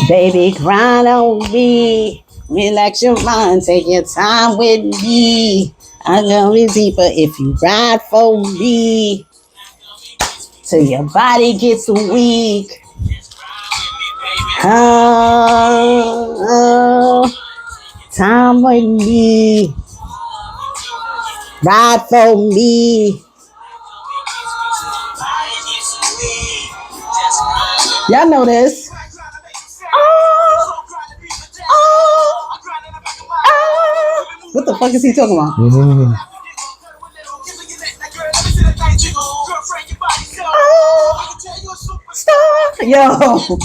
Baby, grind on me. Relax your mind. Take your time with me. I know it's deeper if you ride for me. Till your body gets weak. Oh, time with me. Ride for me. Y'all know this. What the fuck is he talking about? Mm-hmm. Stop. Yo. Oh.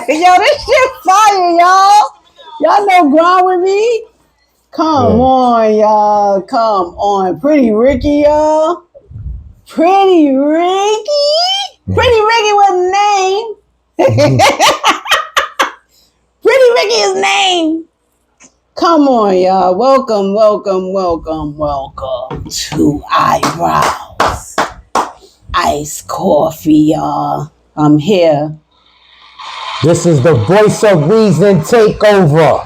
Yo, this shit fire, y'all. Y'all know grind with me? Come on, y'all. Come on. Pretty Ricky, y'all. Pretty Ricky? Pretty Ricky was name. Pretty Ricky is name. Come on, y'all. Welcome to Eyebrows. Iced coffee, y'all. I'm here. This is the Voice of Reason takeover.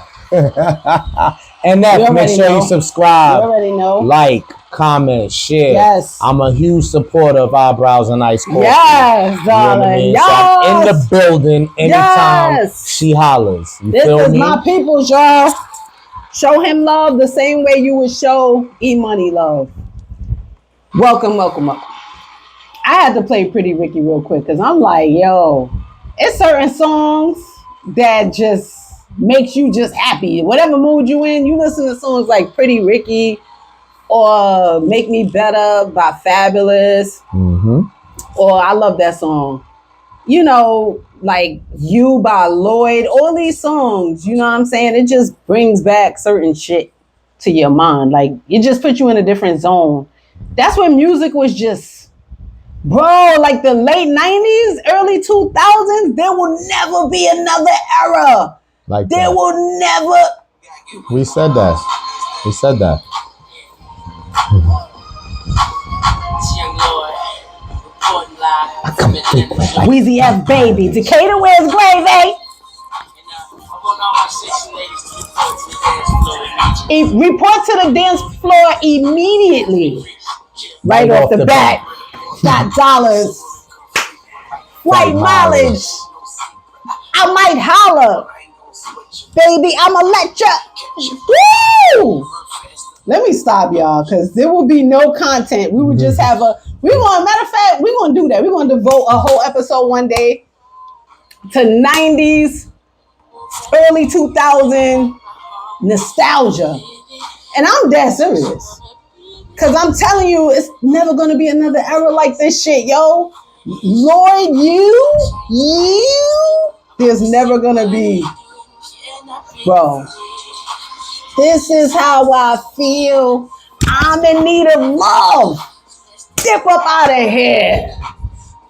And that, make sure you subscribe. You already know. Like, comment, share. Yes. I'm a huge supporter of Eyebrows and Iced Coffee. Yes, darling. You know what I mean? Yes. So I'm in the building anytime she hollers. You this feel is me? my people's, y'all. Show him love the same way you would show E-Money love. Welcome. I had to play Pretty Ricky real quick because I'm like, yo, it's certain songs that just makes you just happy. Whatever mood you in, you listen to songs like Pretty Ricky or Make Me Better by Fabulous. Mm-hmm. Or I love that song. You know, like You by Lloyd, all these songs, you know what I'm saying? It just brings back certain shit to your mind. Like, it just puts you in a different zone. That's when music was just, bro, like the late 90s, early 2000s, there will never be another era. Like there that. will never. We said that. I come through Weezy F baby. Decatur, where's Gravy? Report to the dance floor immediately. Right off the bat. Got dollars. Flight mileage. I might holler. Baby, I'ma let ya. Woo! Let me stop, y'all, because there will be no content. We would just have matter of fact, we're going to do that. We're going to devote a whole episode one day to 90s, early 2000 nostalgia. And I'm dead serious. Because I'm telling you, it's never going to be another era like this shit, yo. Lord, there's never going to be. Bro, this is how I feel. I'm in need of love. Dip up out of here.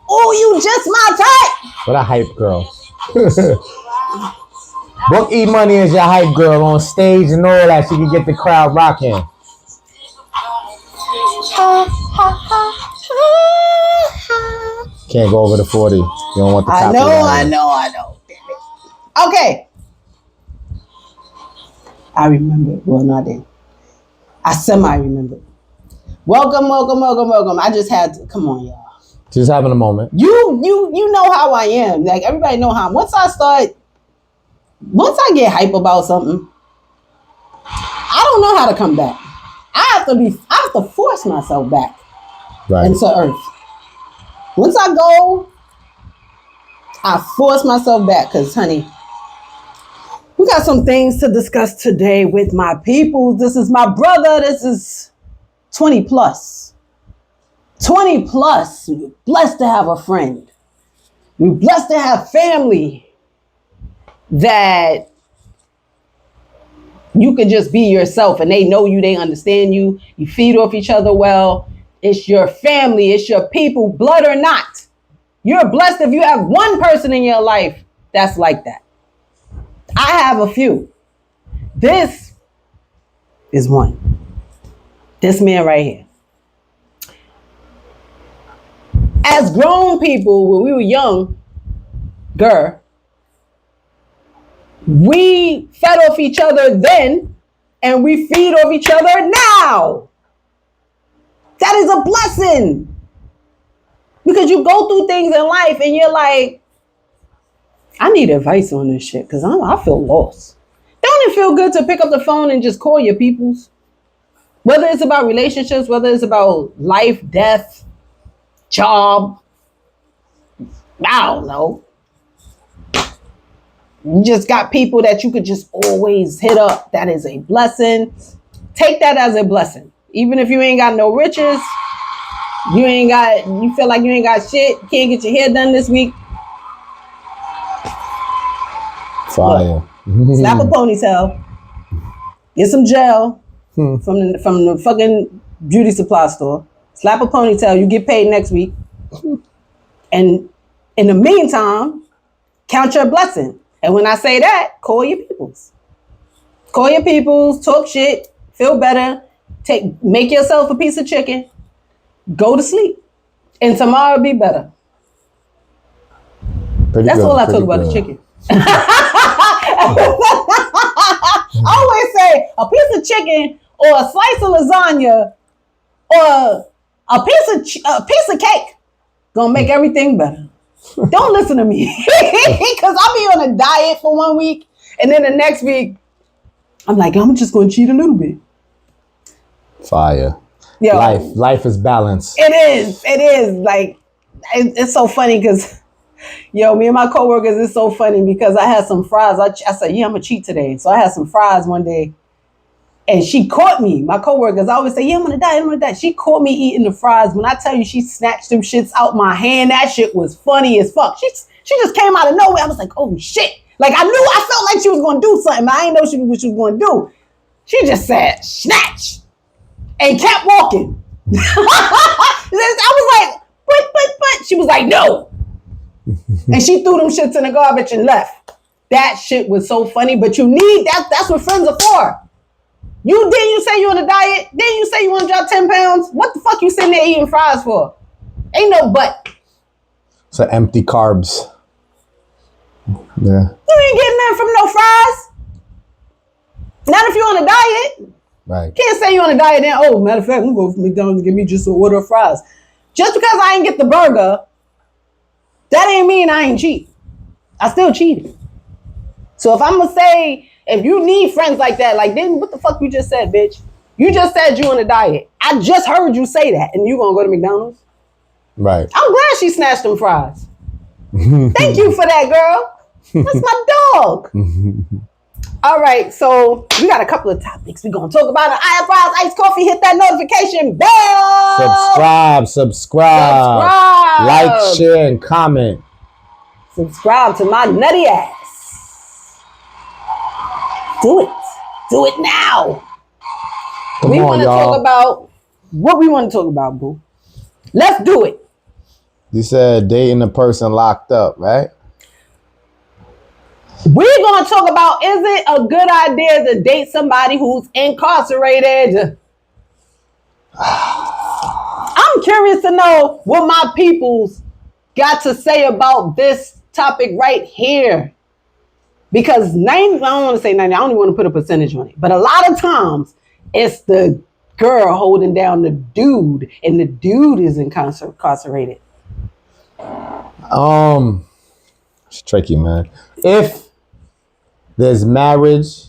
Oh, you just my type. What a hype girl. Book E-Money as your hype girl on stage and all that. She can get the crowd rocking. Can't go over the 40. You don't want the copyright. I know. Okay. I remember. Well, not then. I semi-remember. Welcome. I just had to, come on, y'all. Just having a moment. You know how I am. Like, everybody know how. Once I get hype about something, I don't know how to come back. I have to force myself back into earth. Once I go, I force myself back because, honey, we got some things to discuss today with my people. This is my brother. This is 20 plus. 20 plus. We're blessed to have a friend. We're blessed to have family that you could just be yourself and they know you, they understand you. You feed off each other well. It's your family. It's your people, blood or not. You're blessed if you have one person in your life that's like that. I have a few. This is one. This man right here. As grown people, when we were young, we fed off each other then, and we feed off each other now. That is a blessing. Because you go through things in life and you're like, I need advice on this shit because I feel lost. Don't it feel good to pick up the phone and just call your peoples? Whether it's about relationships, whether it's about life, death, job, I don't know. You just got people that you could just always hit up. That is a blessing. Take that as a blessing. Even if you ain't got no riches, you feel like you ain't got shit, can't get your hair done this week. Fire. Look, slap a ponytail, get some gel from the fucking beauty supply store. Slap a ponytail, you get paid next week. And in the meantime, count your blessing. And when I say that, call your peoples. Call your peoples, talk shit, feel better, make yourself a piece of chicken, go to sleep. And tomorrow will be better. That's all I talk about is chicken. I always say a piece of chicken or a slice of lasagna or a piece of cake gonna make everything better. Don't listen to me because I'll be on a diet for 1 week and then the next week I'm like, I'm just gonna cheat a little bit. Fire. Yo, life is balance. It is like it's so funny because me and my coworkers, it's so funny because I had some fries. I said, I'm gonna cheat today. So I had some fries one day and she caught me. My coworkers, I always say, I'm gonna die. She caught me eating the fries. When I tell you she snatched them shits out my hand, that shit was funny as fuck. She just came out of nowhere. I was like, oh shit. Like I felt like she was gonna do something, but I didn't know what she was gonna do. She just said, snatch, and kept walking. I was like, but. She was like, no. And she threw them shits in the garbage and left. That shit was so funny, but you need that. That's what friends are for. Didn't you say you on a diet? Didn't you say you want to drop 10 pounds? What the fuck you sitting there eating fries for? Ain't no but. So empty carbs. Yeah. You ain't getting nothing from no fries. Not if you're on a diet. Right. Can't say you're on a diet then, matter of fact, I'm going to go to McDonald's and give me just an order of fries. Just because I ain't get the burger, that ain't mean I ain't cheat. I still cheated. So if I'm going to say, if you need friends like that, like then what the fuck you just said, bitch? You just said you on a diet. I just heard you say that and you going to go to McDonald's? Right. I'm glad she snatched them fries. Thank you for that, girl. That's my dog. All right, so we got a couple of topics we're going to talk about. Iron Fries, Iced Coffee, hit that notification bell. Subscribe. Like, share, and comment. Subscribe to my nutty ass. Do it now. We want to talk about what we want to talk about, boo. Let's do it. You said dating a person locked up, right? We're going to talk about, is it a good idea to date somebody who's incarcerated? I'm curious to know what my peoples got to say about this topic right here. Because I don't want to say 90, I don't even want to put a percentage on it. But a lot of times, it's the girl holding down the dude, and the dude is incarcerated. It's tricky, man. If there's marriage,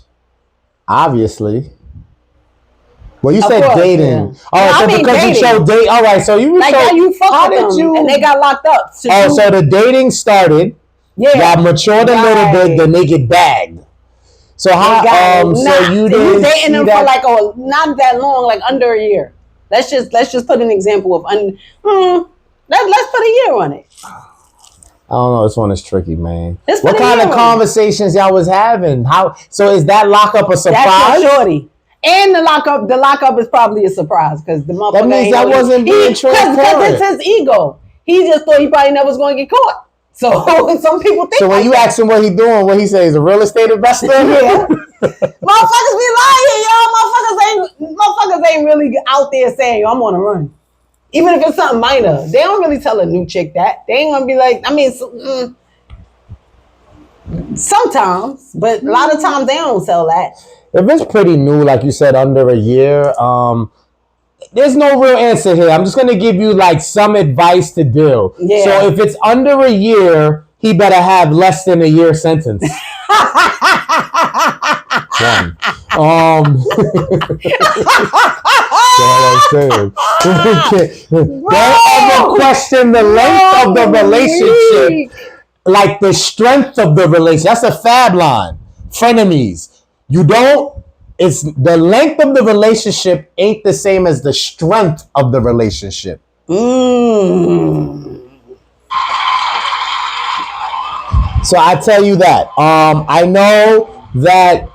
obviously. Well, you said dating. Yeah. Oh, so because dating. You showed date. All right, so you like how you fucked with them and they got locked up. So the dating started. Yeah. Y'all matured a little bit, then they get bagged. So so you didn't dating them for like not that long, like under a year. Let's just put an example of let's put a year on it. I don't know. This one is tricky, man. What kind of conversations y'all was having? So is that lockup a surprise? That's your shorty. And the lockup is probably a surprise because the motherfucker. That means that wasn't being transparent. Because it's his ego. He just thought he probably never was going to get caught. So some people think. So when you ask him what he doing, what he say is a real estate investor. Yeah. Motherfuckers be lying, y'all. Motherfuckers ain't really out there saying, I'm on a run. Even if it's something minor, they don't really tell a new chick that. They ain't gonna be like, I mean, sometimes, but a lot of times they don't tell that. If it's pretty new, like you said, under a year, there's no real answer here. I'm just gonna give you like some advice to do. Yeah. So if it's under a year, he better have less than a year sentence. One. That's what I'm saying. Don't ever question the length of the relationship, like the strength of the relationship. That's a fab line. Frenemies. You don't. It's the length of the relationship ain't the same as the strength of the relationship. So I tell you that. I know that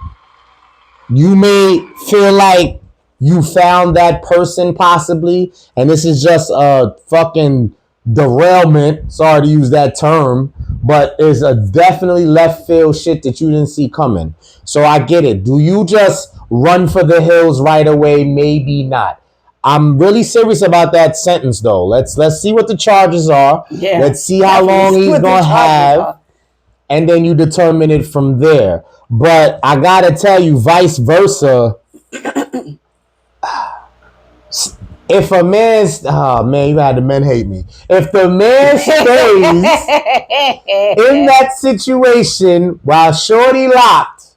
you may feel like you found that person possibly, and this is just a fucking derailment. Sorry to use that term, but it's a definitely left field shit that you didn't see coming. So I get it. Do you just run for the hills right away? Maybe not. I'm really serious about that sentence though. Let's see what the charges are. Yeah, let's see how long he's gonna have. And then you determine it from there. But I gotta tell you, vice versa. If a man's, oh man, you had the men hate me. If the man stays in that situation while shorty locked,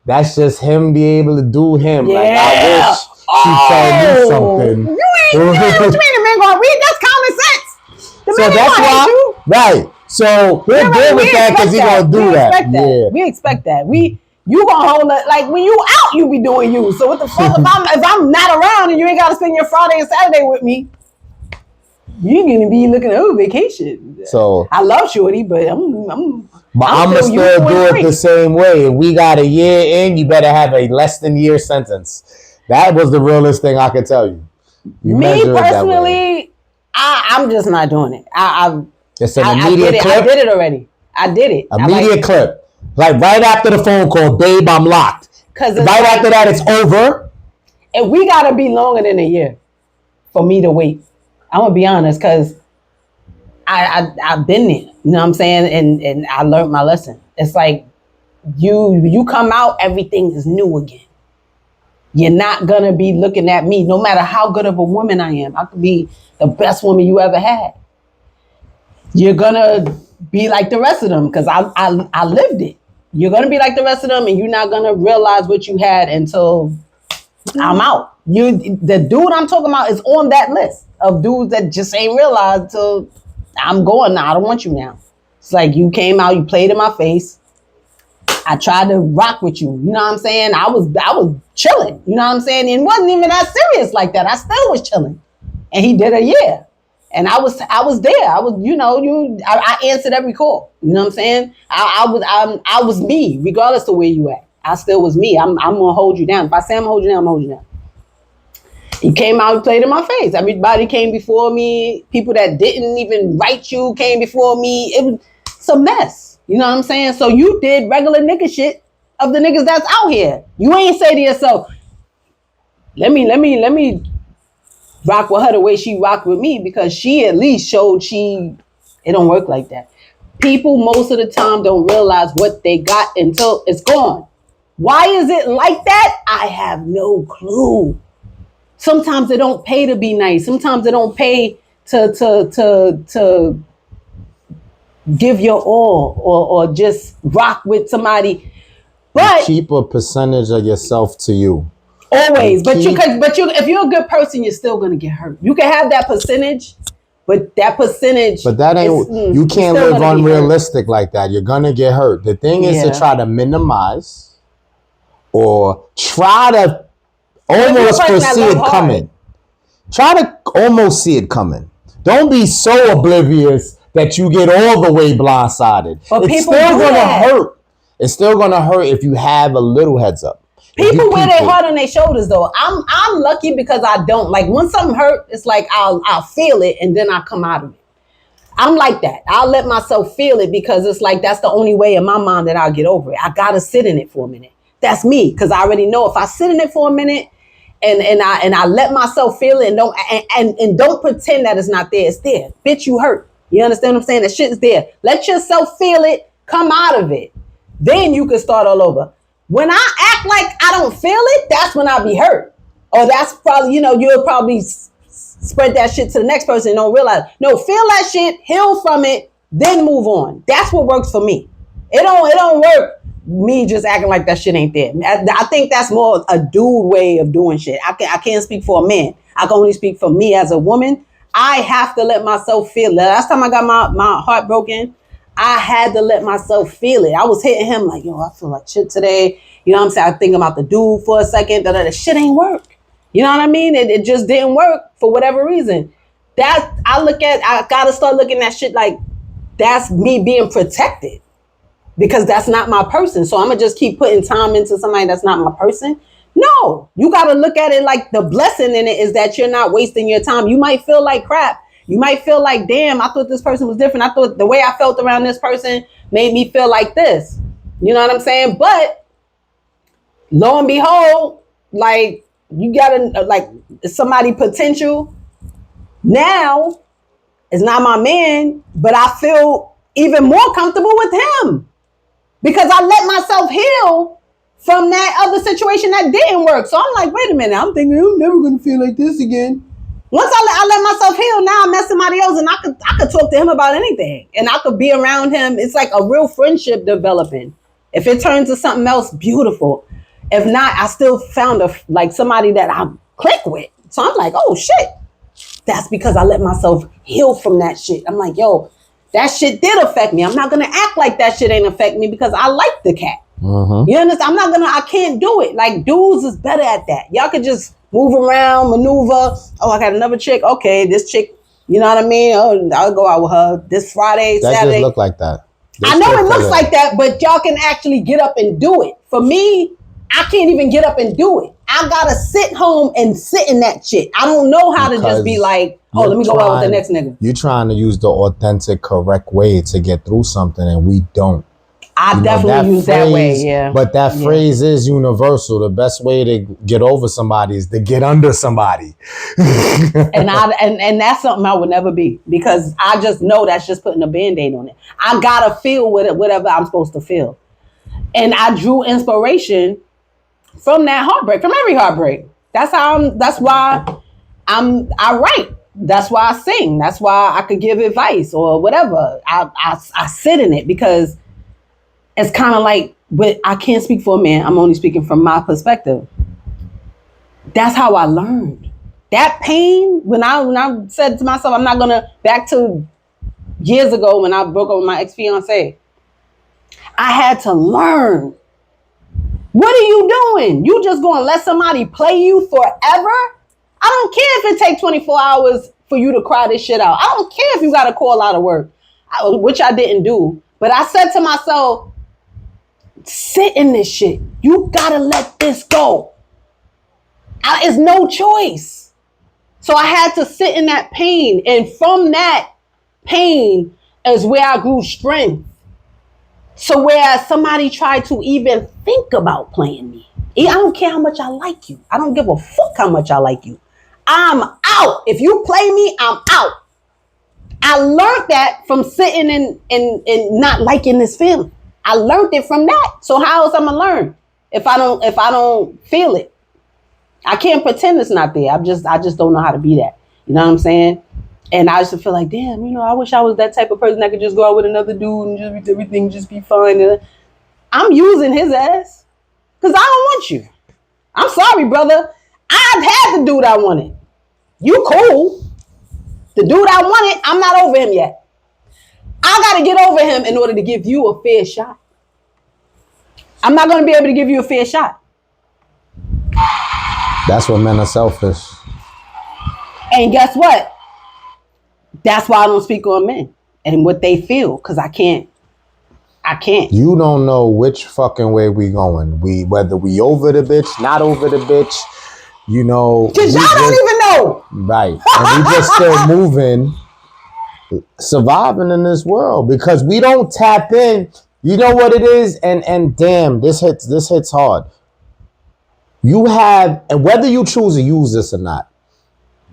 that's just him being able to do him. Yeah. Like I wish she told me something. You ain't the man gonna read. That's common sense. The so that's why, right? So we're good with that because he's gonna do that. Yeah. We expect that. You gonna hold it like when you out, you be doing you. So what the fuck if I'm not around and you ain't gotta spend your Friday and Saturday with me? You're gonna be looking at vacation. So I love shorty, but I'm gonna still do it the same way. If we got a year in, you better have a less than year sentence. That was the realest thing I could tell you. Me personally, I'm just not doing it. It's an immediate clip. I did it already. I did it. Immediate clip. Like right after the phone call, babe, I'm locked. Right after that, it's over. And we gotta be longer than a year for me to wait. I'm gonna be honest, because I've been there. You know what I'm saying? And I learned my lesson. It's like you come out, everything is new again. You're not gonna be looking at me, no matter how good of a woman I am. I could be the best woman you ever had. You're gonna be like the rest of them because I lived it. You're gonna be like the rest of them, and you're not gonna realize what you had until I'm out. The dude I'm talking about is on that list of dudes that just ain't realized until I'm going now. I don't want you now. It's like you came out, you played in my face. I tried to rock with you. You know what I'm saying? I was chilling. You know what I'm saying? And it wasn't even that serious like that. I still was chilling, and he did a year. And I was there. I was, I answered every call. You know what I'm saying? I was me, regardless of where you at. I still was me. I'm gonna hold you down. If I say I'm gonna hold you down, I'm gonna hold you down. He came out and played in my face. Everybody came before me. People that didn't even write you came before me. It's a mess. You know what I'm saying? So you did regular nigga shit of the niggas that's out here. You ain't say to yourself, let me rock with her the way she rocked with me, because she at least showed it don't work like that. People most of the time don't realize what they got until it's gone. Why is it like that? I have no clue. Sometimes it don't pay to be nice. Sometimes it don't pay to give your all or just rock with somebody. But you keep a percentage of yourself to you. Always, but if you're a good person, you're still gonna get hurt. You can have that percentage, but that percentage. But that ain't. You can't live unrealistic like that. You're gonna get hurt. The thing is to try to minimize, or try to almost foresee it coming. Try to almost see it coming. Don't be so oblivious that you get all the way blindsided. But it's still gonna hurt. It's still gonna hurt if you have a little heads up. People wear their heart on their shoulders though. I'm lucky because I don't. Like when something hurt, it's like I'll feel it and then I come out of it. I'm like that. I'll let myself feel it because it's like that's the only way in my mind that I'll get over it. I gotta sit in it for a minute. That's me, because I already know if I sit in it for a minute and I let myself feel it, and don't pretend that it's not there. It's there. Bitch, you hurt. You understand what I'm saying? That shit's there. Let yourself feel it, come out of it. Then you can start all over. When I act like I don't feel it, that's when I be hurt. Or that's probably, you'll probably spread that shit to the next person and don't realize. No, feel that shit, heal from it, then move on. That's what works for me. It don't work me just acting like that shit ain't there. I think that's more a dude way of doing shit. I can't speak for a man. I can only speak for me as a woman. I have to let myself feel it. Last time I got my heart broken, I had to let myself feel it. I was hitting him like, yo, I feel like shit today. You know what I'm saying? I think about the dude for a second. The shit ain't work. You know what I mean? It just didn't work for whatever reason. I gotta start looking at shit like that's me being protected. Because that's not my person. So I'm going to just keep putting time into somebody that's not my person. No, you got to look at it like the blessing in it is that you're not wasting your time. You might feel like crap. You might feel like, damn, I thought this person was different. I thought the way I felt around this person made me feel like this. You know what I'm saying? But lo and behold, like you got to like somebody potential now is not my man, but I feel even more comfortable with him. Because I let myself heal from that other situation that didn't work. So I'm like, wait a minute. I'm thinking I'm never going to feel like this again. Once I let myself heal, now I met somebody else and I could talk to him about anything. And I could be around him. It's like a real friendship developing. If it turns to something else, beautiful. If not, I still found somebody that I click with. So I'm like, oh shit. That's because I let myself heal from that shit. I'm like, yo, that shit did affect me. I'm not going to act like that shit ain't affect me because I like the cat. You understand? I can't do it. Like dudes is better at that. Y'all could just move around, maneuver. Oh, I got another chick. Okay, this chick, you know what I mean? Oh, I'll go out with her this Friday, Saturday. That just look like that. I know it looks like that, but y'all can actually get up and do it. For me, I can't even get up and do it. I gotta sit home and sit in that shit. I don't know how to just be like, oh, let me go out with the next nigga. You're trying to use the authentic, correct way to get through something, and we don't. I definitely use that way, yeah. But that phrase is universal. The best way to get over somebody is to get under somebody. and that's something I would never be, because I just know that's just putting a Band-Aid on it. I gotta feel with it, whatever I'm supposed to feel. And I drew inspiration from that heartbreak, from every heartbreak. That's why I write. That's why I sing. That's why I could give advice or whatever. I sit in it because it's kind of like, but I can't speak for a man. I'm only speaking from my perspective. That's how I learned. That pain, when I said to myself, I'm not going to, back to years ago when I broke up with my ex-fiance, I had to learn. What are you doing? You just going to let somebody play you forever? I don't care if it takes 24 hours for you to cry this shit out. I don't care if you got to call out of work, which I didn't do. But I said to myself, sit in this shit. You got to let this go. It's no choice. So I had to sit in that pain. And from that pain is where I grew strength. So whereas somebody tried to even think about playing me, I don't care how much I like you. I don't give a fuck how much I like you. I'm out. If you play me, I'm out. I learned that from sitting and not liking this feeling. I learned it from that. So how else I'm gonna learn if I don't feel it? I can't pretend it's not there. I just don't know how to be that. You know what I'm saying? And I used to feel like, damn, I wish I was that type of person that could just go out with another dude and just everything just be fine. And I'm using his ass because I don't want you. I'm sorry, brother. I've had the dude I wanted. You cool. The dude I wanted, I'm not over him yet. I got to get over him in order to give you a fair shot. I'm not going to be able to give you a fair shot. That's what men are selfish. And guess what? That's why I don't speak on men and what they feel, because I can't. You don't know which fucking way we going. Whether we over the bitch, not over the bitch, Because y'all don't even know. Right. And we just still moving, surviving in this world because we don't tap in. You know what it is? And damn, this hits hard. You have, and whether you choose to use this or not,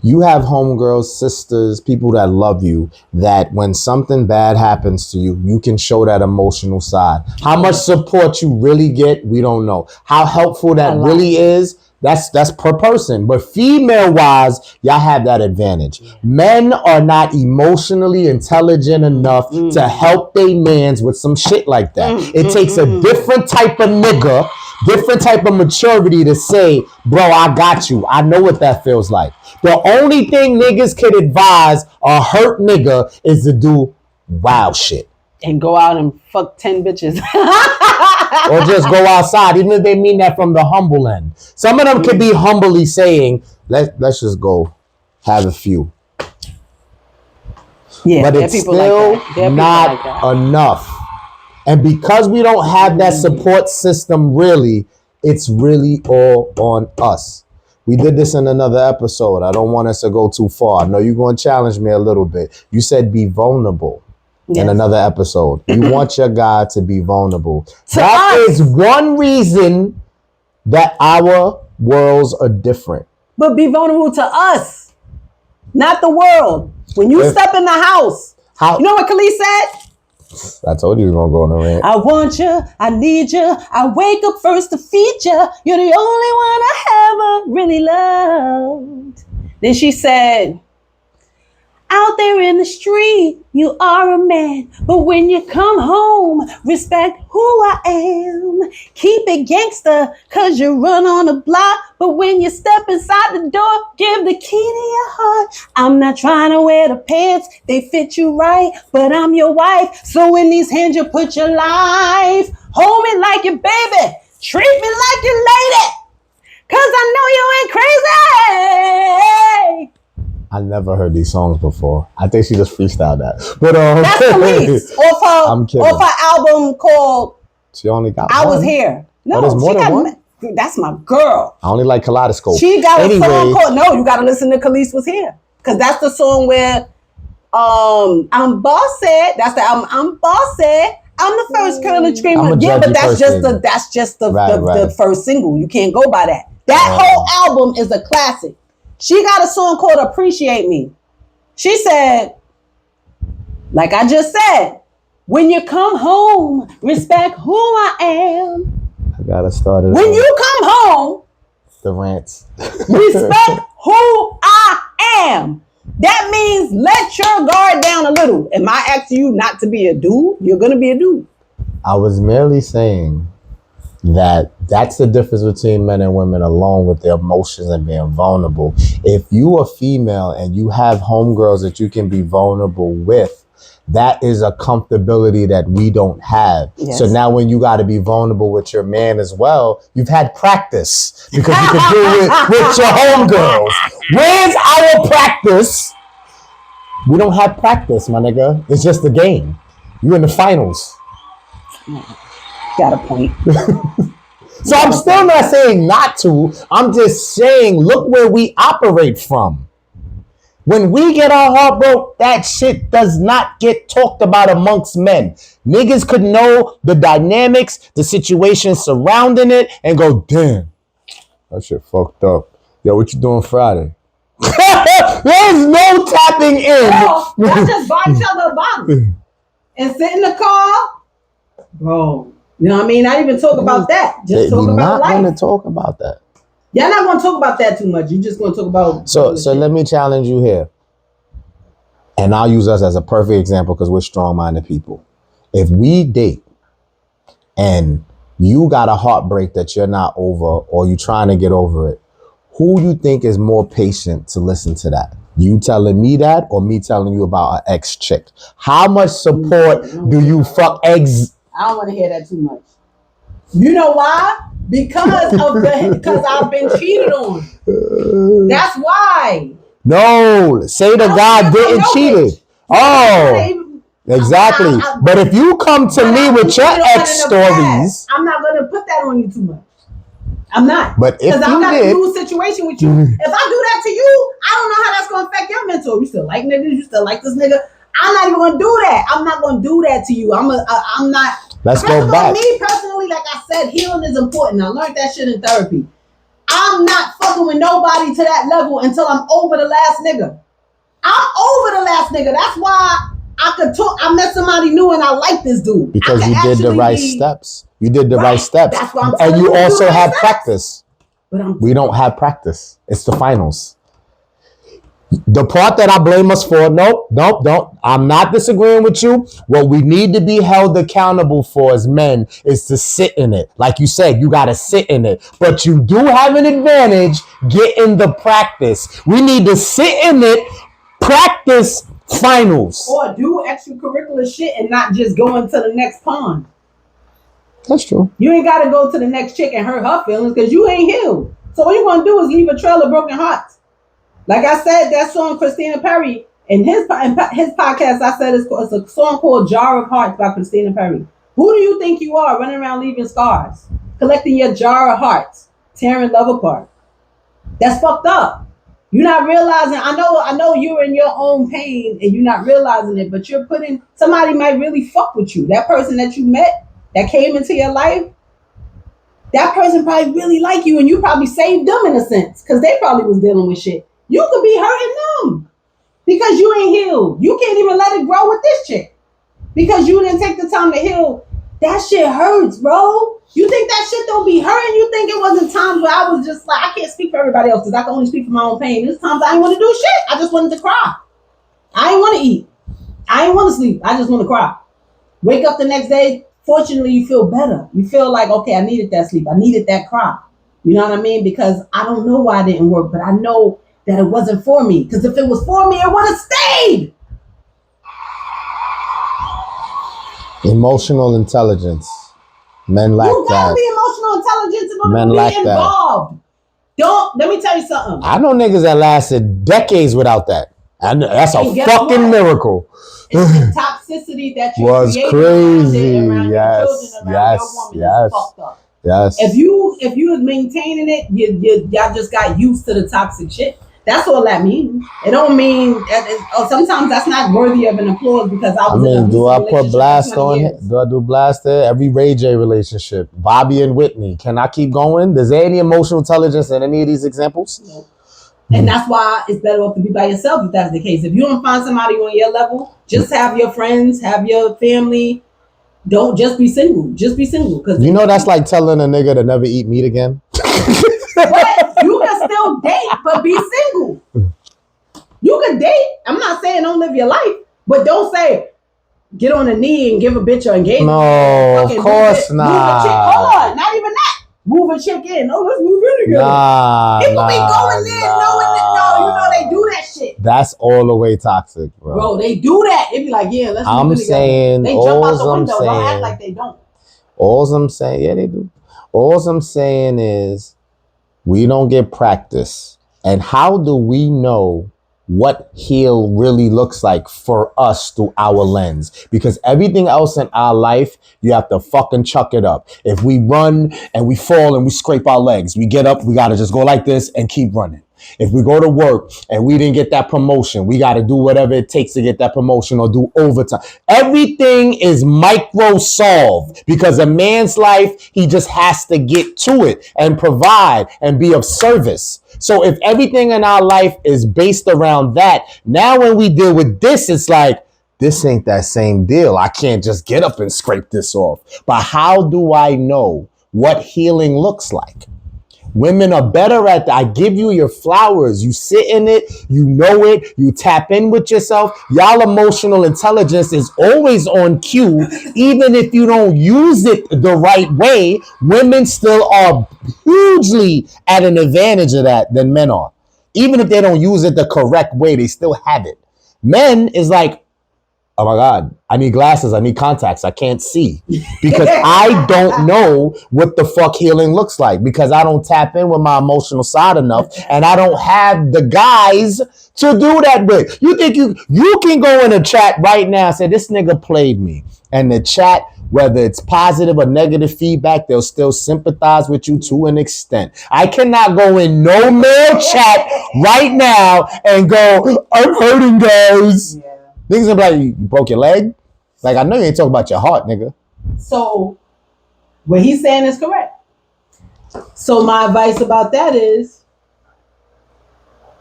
you have homegirls, sisters, people that love you, that when something bad happens to you, you can show that emotional side. How much support you really get, we don't know. How helpful that really is, that's per person. But female-wise, y'all have that advantage. Men are not emotionally intelligent enough to help their mans with some shit like that. It takes a different type of nigga, different type of maturity to say, bro, I got you. I know what that feels like. The only thing niggas can advise a hurt nigga is to do wild shit. And go out and fuck 10 bitches. Or just go outside, even if they mean that from the humble end. Some of them could be humbly saying, let's just go have a few. Yeah, but it's still like not enough. And because we don't have that support system really, it's really all on us. We did this in another episode. I don't want us to go too far. I know you're going to challenge me a little bit. You said be vulnerable in another episode. You want your guy to be vulnerable. That is one reason that our worlds are different. But be vulnerable to us, not the world. When you step in the house, you know what Kelis said? I told you you were going to go on a rant. I want you. I need you. I wake up first to feed you. You're the only one I ever really loved. Then she said, out there in the street, you are a man. But when you come home, respect who I am. Keep it gangster, cause you run on the block. But when you step inside the door, give the key to your heart. I'm not trying to wear the pants, they fit you right. But I'm your wife, so in these hands you put your life. Hold me like your baby, treat me like your lady. Cause I know you ain't crazy. I never heard these songs before. I think she just freestyled that. But that's Kelis off her album called She Only Got I One. Was Here. No, there's more than one? That's my girl. I only like Kaleidoscope. She got a song called you gotta listen to Kelis Was Here. Cause that's the song where I'm bossy. That's the album. I'm bossy. I'm the first girl in the dream. Yeah, but that's just the first single. You can't go by that. That whole album is a classic. She got a song called Appreciate Me. She said, like I just said, when you come home, respect who I am. I gotta start it. When you come home, the rants. Respect who I am. That means let your guard down a little. Am I asking you not to be a dude? You're gonna be a dude. I was merely saying that's the difference between men and women, along with their emotions and being vulnerable. If you are female and you have homegirls that you can be vulnerable with, that is a comfortability that we don't have. Yes. So now when you got to be vulnerable with your man as well, you've had practice because you can do it with your homegirls. Where's our practice? We don't have practice, my nigga. It's just a game. You're in the finals. Got a point. So I'm still not saying not to. I'm just saying, look where we operate from. When we get our heart broke, that shit does not get talked about amongst men. Niggas could know the dynamics, the situation surrounding it, and go, damn, that shit fucked up. Yo, what you doing Friday? There's no tapping in. Let's just buy each other a bottle and sit in the car. Bro. You know what I mean? Not even talk about that. Just talk about life. We're not going to talk about that. Y'all not going to talk about that too much. You're just going to talk about... So let me challenge you here. And I'll use us as a perfect example because we're strong-minded people. If we date and you got a heartbreak that you're not over or you're trying to get over it, who you think is more patient to listen to that? You telling me that or me telling you about an ex-chick? How much support do you fuck eggs... I don't want to hear that too much. You know why? Because I've been cheated on. That's why. No, say the guy didn't cheat it. Oh, exactly. But if you come to me with your ex stories, I'm not gonna put that on you too much. I'm not. But if I'm not in a new situation with you. If I do that to you, I don't know how that's gonna affect your mental. You still like niggas? You still like this nigga? I'm not even gonna do that. I'm not gonna do that to you. I'm not. Let's go back. Me personally, like I said, healing is important. I learned that shit in therapy. I'm not fucking with nobody to that level until I'm over the last nigga. I'm over the last nigga. That's why I met somebody new and I like this dude. Because you did the right steps. You did the right steps. That's why I'm and you also have steps. practice. But we don't have practice. It's the finals. The part that I blame us for, nope. I'm not disagreeing with you. What we need to be held accountable for as men is to sit in it. Like you said, you got to sit in it. But you do have an advantage getting the practice. We need to sit in it, practice finals. Or do extracurricular shit and not just go into the next pond. That's true. You ain't got to go to the next chick and hurt her feelings because you ain't healed. So what you're going to do is leave a trail of broken hearts. Like I said, that song Christina Perri, in his podcast, I said it's a song called Jar of Hearts by Christina Perri. Who do you think you are running around leaving scars? Collecting your jar of hearts, tearing love apart. That's fucked up. You're not realizing, I know you're in your own pain and you're not realizing it, but you're somebody might really fuck with you. That person that you met, that came into your life, that person probably really like you and you probably saved them in a sense because they probably was dealing with shit. You could be hurting them because you ain't healed. You can't even let it grow with this chick because you didn't take the time to heal. That shit hurts, bro. You think that shit don't be hurting? You think it wasn't times where I was just like, I can't speak for everybody else because I can only speak for my own pain. There's times I didn't want to do shit. I just wanted to cry. I didn't want to eat. I didn't want to sleep. I just want to cry. Wake up the next day. Fortunately, you feel better. You feel like, okay, I needed that sleep. I needed that cry. You know what I mean? Because I don't know why it didn't work, but I know that it wasn't for me. Because if it was for me, it would have stayed. Emotional intelligence. Men lack that. You gotta be emotional intelligence in order to be involved. Let me tell you something. I know niggas that lasted decades without that. That's a fucking miracle. It's the toxicity that you was crazy. Around your children, around your woman is fucked up. Yes. If you was maintaining it, y'all just got used to the toxic shit. That's all that means. It don't mean. Sometimes that's not worthy of an applause because I mean, do I put blast on it? Do I do blast there? Every Ray J relationship, Bobby and Whitney. Can I keep going? Is there any emotional intelligence in any of these examples? No. And that's why it's better off to be by yourself if that's the case. If you don't find somebody on your level, just have your friends, have your family. Don't just be single. Just be single. Cause you know that's like telling a nigga to never eat meat again. But you can still date, but be single. You can date. I'm not saying don't live your life, but don't say get on a knee and give a bitch your engagement. No, of course not. Move a chick. Hold on, not even that. Move a chick in. Oh, let's move in together. People be going there knowing that. No, you know they do that shit. That's all the way toxic, bro. Bro, they do that. They be like, yeah, let's move in together. They jump out the window. Don't act like they don't. All I'm saying, yeah, they do. All I'm saying is we don't get practice. And how do we know what heal really looks like for us through our lens? Because everything else in our life, you have to fucking chuck it up. If we run and we fall and we scrape our legs, we get up, we got to just go like this and keep running. If we go to work and we didn't get that promotion, we got to do whatever it takes to get that promotion or do overtime. Everything is micro solved because a man's life, he just has to get to it and provide and be of service. So if everything in our life is based around that, now when we deal with this, it's like, this ain't that same deal. I can't just get up and scrape this off. But how do I know what healing looks like? Women are better at that. I give you your flowers. You sit in it. You know it. You tap in with yourself. Y'all emotional intelligence is always on cue. Even if you don't use it the right way, women still are hugely at an advantage of that than men are. Even if they don't use it the correct way, they still have it. Men is like, oh my God, I need glasses. I need contacts. I can't see because I don't know what the fuck healing looks like because I don't tap in with my emotional side enough and I don't have the guys to do that with. You think you can go in a chat right now and say, this nigga played me. And the chat, whether it's positive or negative feedback, they'll still sympathize with you to an extent. I cannot go in no male chat right now and go, I'm hurting guys. Yeah. Niggas gonna be like, you broke your leg? Like, I know you ain't talking about your heart, nigga. So, what he's saying is correct. So my advice about that is,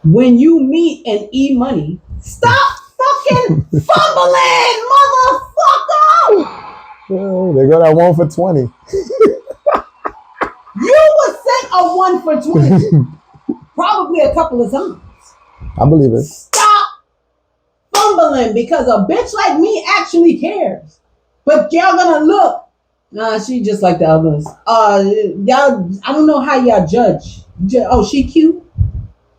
when you meet and money, stop fucking fumbling, motherfucker. Oh, they got that 1 for 20. You were sent a 1 for 20. Probably a couple of times. I believe it. Stop fumbling, because a bitch like me actually cares. But y'all gonna look. Nah, she just like the others. Y'all, I don't know how y'all judge. Oh, she cute?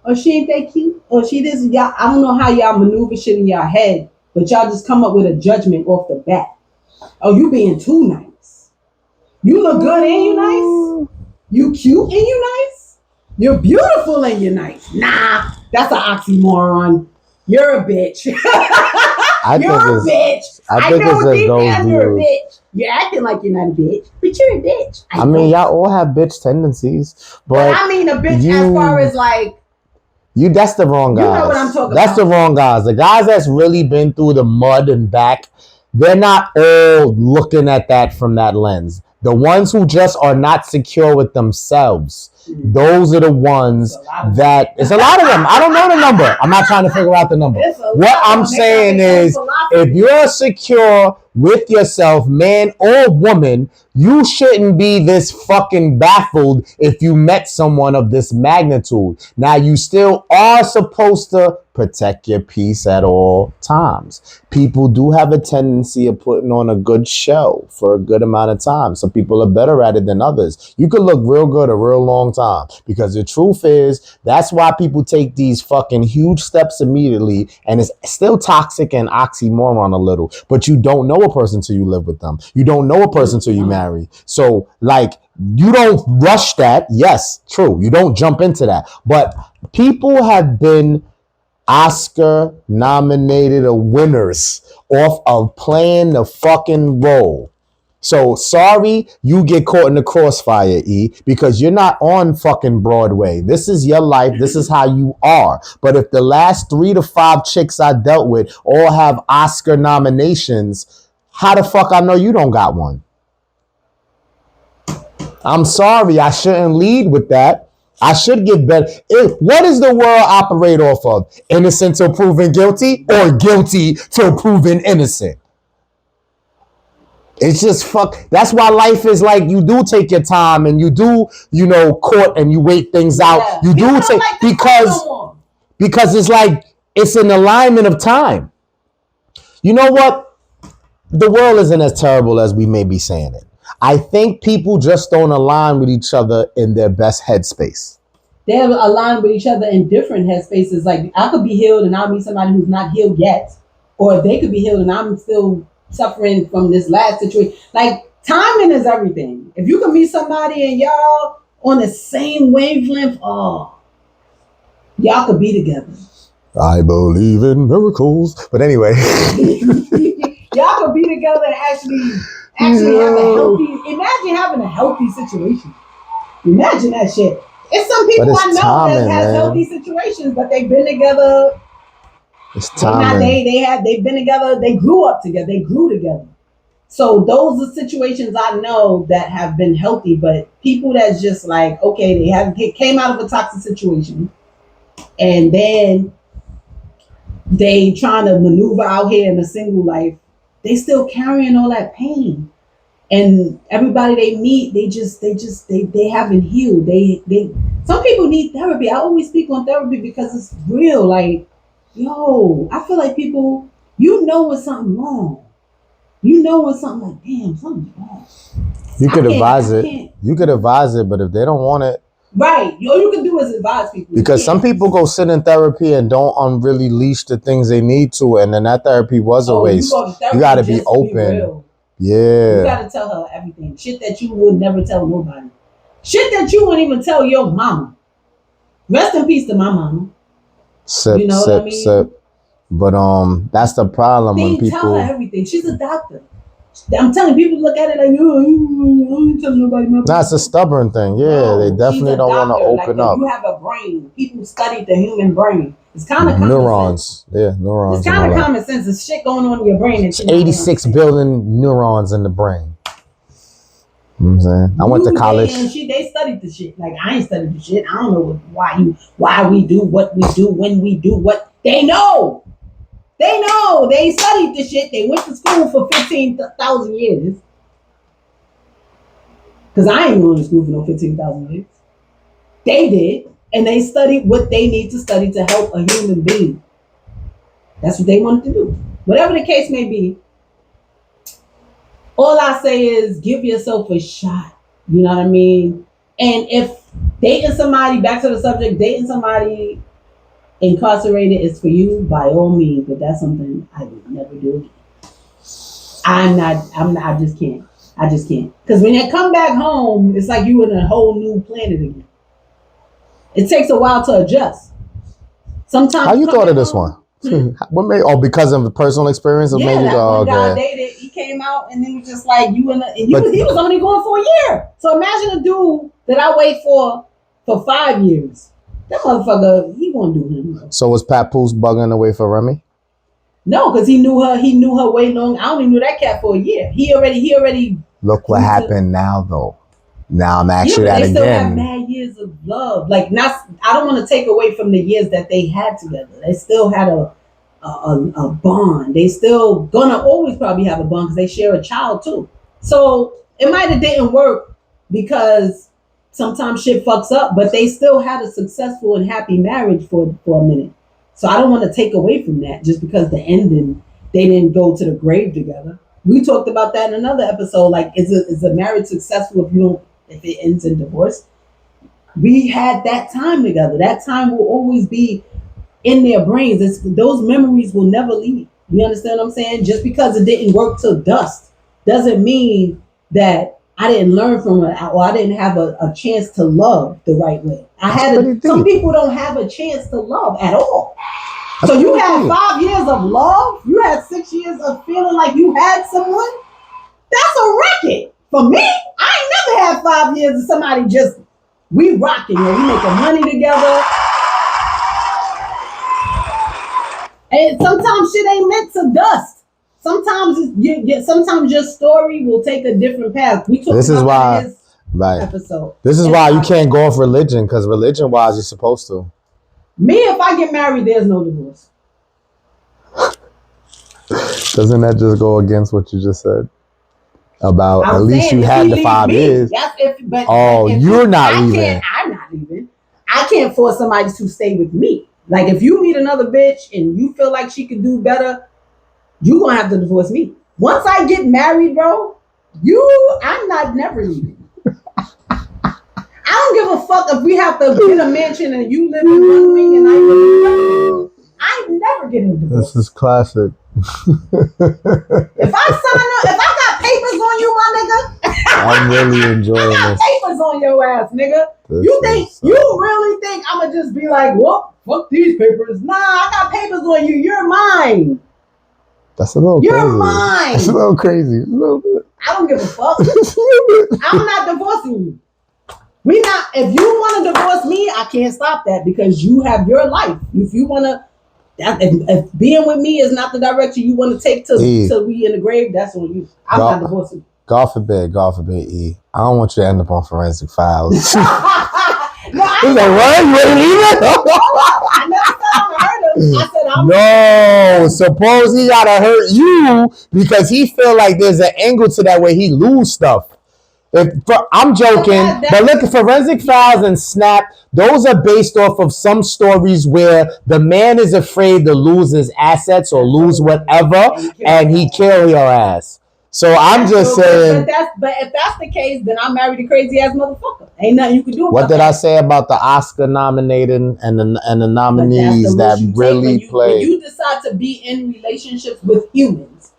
Or she ain't that cute? Or she this? Y'all, I don't know how y'all maneuver shit in y'all head, but y'all just come up with a judgment off the bat. Oh, you being too nice. You look good and you nice. You cute and you nice. You're beautiful and you're nice. Nah, that's an oxymoron. You're a bitch. You're a bitch. I know deep down you're a bitch. You're acting like you're not a bitch, but you're a bitch. I mean, y'all all have bitch tendencies, but I mean a bitch as far as like. That's the wrong guys. You know what I'm talking about. That's the wrong guys. The guys that's really been through the mud and back, they're not all looking at that from that lens. The ones who just are not secure with themselves, those are the ones that, it's a lot of them. I don't know the number. I'm not trying to figure out the number. What I'm saying is, if you're secure with yourself, man or woman, you shouldn't be this fucking baffled if you met someone of this magnitude. Now, you still are supposed to protect your peace at all times. People do have a tendency of putting on a good show for a good amount of time. Some people are better at it than others. You could look real good a real long time, because the truth is, that's why people take these fucking huge steps immediately, and it's still toxic and oxymoron a little, but you don't know a person till you live with them. You don't know a person till you marry. So, like, you don't rush that. Yes, true. You don't jump into that. But people have been Oscar nominated winners off of playing the fucking role. So sorry you get caught in the crossfire, E, because you're not on fucking Broadway. This is your life. This is how you are. But if the last 3 to 5 chicks I dealt with all have Oscar nominations, how the fuck I know you don't got one? I'm sorry. I shouldn't lead with that. I should get better. What does the world operate off of? Innocent till proven guilty, or guilty till proven innocent? It's just fuck. That's why life is like, you do take your time, and you do, court, and you wait things out. You do take, because it's like, it's an alignment of time. You know what? The world isn't as terrible as we may be saying it. I think people just don't align with each other in their best headspace. They align with each other in different headspaces. Like, I could be healed and I'll meet somebody who's not healed yet. Or they could be healed and I'm still suffering from this last situation. Like, timing is everything. If you can meet somebody and y'all on the same wavelength, y'all could be together. I believe in miracles. But anyway. Y'all could be together and actually have a healthy, imagine having a healthy situation. Imagine that shit. It's some people I know timing, that has healthy situations, but they've been together. It's timing. They've been together, they grew up together, they grew together. So those are situations I know that have been healthy, but people that's just like, okay, they came out of a toxic situation and then they trying to maneuver out here in a single life. They still carrying all that pain, and everybody they meet, they haven't healed. Some people need therapy. I always speak on therapy because it's real. Like, I feel like people, when something wrong, when something like, damn, something's wrong. You could advise it. You could advise it, but if they don't want it, right, all you can do is advise people. Because some people go sit in therapy and don't really leash the things they need to, and then that therapy was a waste. You got to be open. Yeah. You got to tell her everything. Shit that you would never tell nobody. Shit that you wouldn't even tell your mama. Rest in peace to my mama. Sip. But that's the problem when people tell her everything. She's a doctor. I'm telling people, look at it like, I don't tell nobody. That's a stubborn thing. Yeah, no, they definitely don't want to open up. You have a brain. People study the human brain. It's kind of neurons. Yeah, neurons. It's kind of common sense. There's shit going on in your brain. It's 86 billion neurons in the brain. You know what I'm saying? I went to college. They studied the shit. Like I ain't studied the shit. I don't know why we do what we do when we do what they know. They know. They studied the shit. They went to school for 15,000 years. Because I ain't going to school for no 15,000 years. They did. And they studied what they need to study to help a human being. That's what they wanted to do. Whatever the case may be, all I say is give yourself a shot. You know what I mean? And if dating somebody, back to the subject, dating somebody incarcerated is for you, by all means, but that's something I would never do. I just can't. Because when you come back home, it's like you in a whole new planet again. It takes a while to adjust. Sometimes. How you thought of this one? What made? Oh, because of the personal experience of maybe. That one guy dated. He came out and he was just like he was only going for a year. So imagine a dude that I wait for 5 years. That motherfucker, he won't do him. So was Papoose bugging away for Remy? No, because he knew her. He knew her way long. I only knew that cat for a year. He already. Look what happened now, though. Now I'm asking that again. They still have mad years of love. Like I don't want to take away from the years that they had together. They still had a bond. They still gonna always probably have a bond because they share a child too. So it might have didn't work because sometimes shit fucks up, but they still had a successful and happy marriage for a minute. So I don't want to take away from that just because the ending, they didn't go to the grave together. We talked about that in another episode. Like, is a marriage successful if it ends in divorce? We had that time together. That time will always be in their brains. Those memories will never leave. You understand what I'm saying? Just because it didn't work till dust doesn't mean that I didn't learn from it or I didn't have a chance to love the right way. Some people don't have a chance to love at all. So you had 5 years of love. You had 6 years of feeling like you had someone. That's a record. For me, I ain't never had 5 years of somebody just, we rocking, we making money together. And sometimes shit ain't meant to dust. Sometimes your story will take a different path. We talked about this episode. This is why you can't go off religion, because religion-wise, you're supposed to. Me, if I get married, there's no divorce. Doesn't that just go against what you just said? About at least you had the 5 years. You're not leaving. I'm not leaving. I can't force somebody to stay with me. Like if you meet another bitch and you feel like she could do better, you're gonna have to divorce me. Once I get married, bro, I'm not never leaving. I don't give a fuck if we have to get a mansion and you live in one wing and I live in one wing. I'm never getting divorced. This is classic. If I got papers on you, my nigga, I'm really enjoying this. I got papers on your ass, nigga. You really think I'ma just be like, well, fuck these papers? Nah, I got papers on you. You're mine. That's a little crazy. You're mine. That's a little crazy. A little bit. I don't give a fuck. I'm not divorcing you. If you want to divorce me, I can't stop that because you have your life. If you want to, if being with me is not the direction you want to take till we in the grave, that's on you. I'm not divorcing you. God forbid, E. I don't want you to end up on Forensic Files. No, He's like, what? You ready to leave it? I never said I'm gonna hurt him. I said I'm No, suppose he gotta hurt you because he feel like there's an angle to that where he lose stuff. I'm joking, but look at Forensic Files and Snap. Those are based off of some stories where the man is afraid to lose his assets or lose whatever, and he kill your ass. So I'm just saying. But if that's the case, then I'm married a crazy ass motherfucker. Ain't nothing you can do about What did I say about the Oscar nominated and the nominees that really play? When you decide to be in relationships with humans,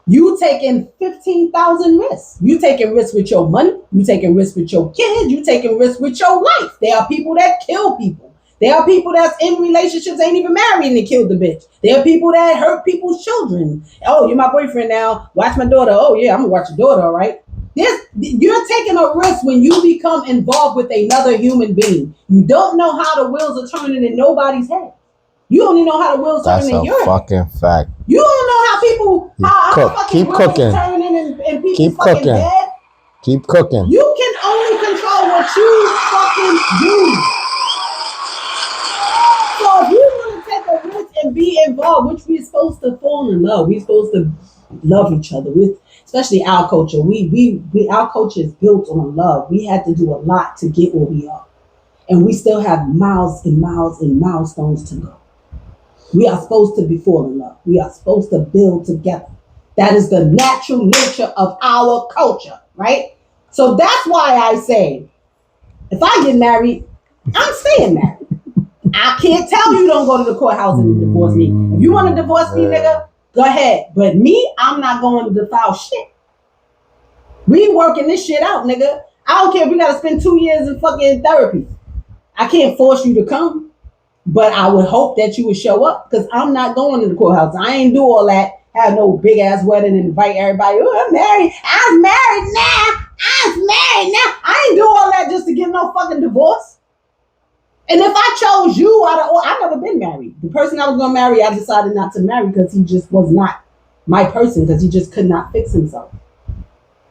you taking 15,000 risks. You taking risks with your money. You taking risks with your kids. You taking risks with your life. There are people that kill people. There are people that's in relationships, ain't even married and they killed the bitch. There are people that hurt people's children. Oh, you're my boyfriend now. Watch my daughter. Oh yeah, I'm gonna watch your daughter, all right? You're taking a risk when you become involved with another human being. You don't know how the wheels are turning in nobody's head. You only know how the wheels turn in your head. That's a fucking fact. You don't know how people, how keep cooking. Turning in people's keep fucking cooking. head. Keep cooking. You can only control what you fucking do. So if you want to take a risk and be involved, which we're supposed to fall in love, we're supposed to love each other. Especially our culture. Our culture is built on love. We had to do a lot to get where we are. And we still have miles and miles and milestones to go. We are supposed to be falling in love. We are supposed to build together. That is the natural nature of our culture, right? So that's why I say, if I get married, I'm staying married. I can't tell you don't go to the courthouse and divorce me. If you want to divorce me, nigga, go ahead. But me, I'm not going to defile shit. We working this shit out, nigga. I don't care if we got to spend 2 years in fucking therapy. I can't force you to come, but I would hope that you would show up because I'm not going to the courthouse. I ain't do all that. Have no big ass wedding and invite everybody. Oh, I'm married. I'm married now. I ain't do all that just to get no fucking divorce. And if I chose you I've never been married. The person I was going to marry, I decided not to marry because he just was not my person because he just could not fix himself.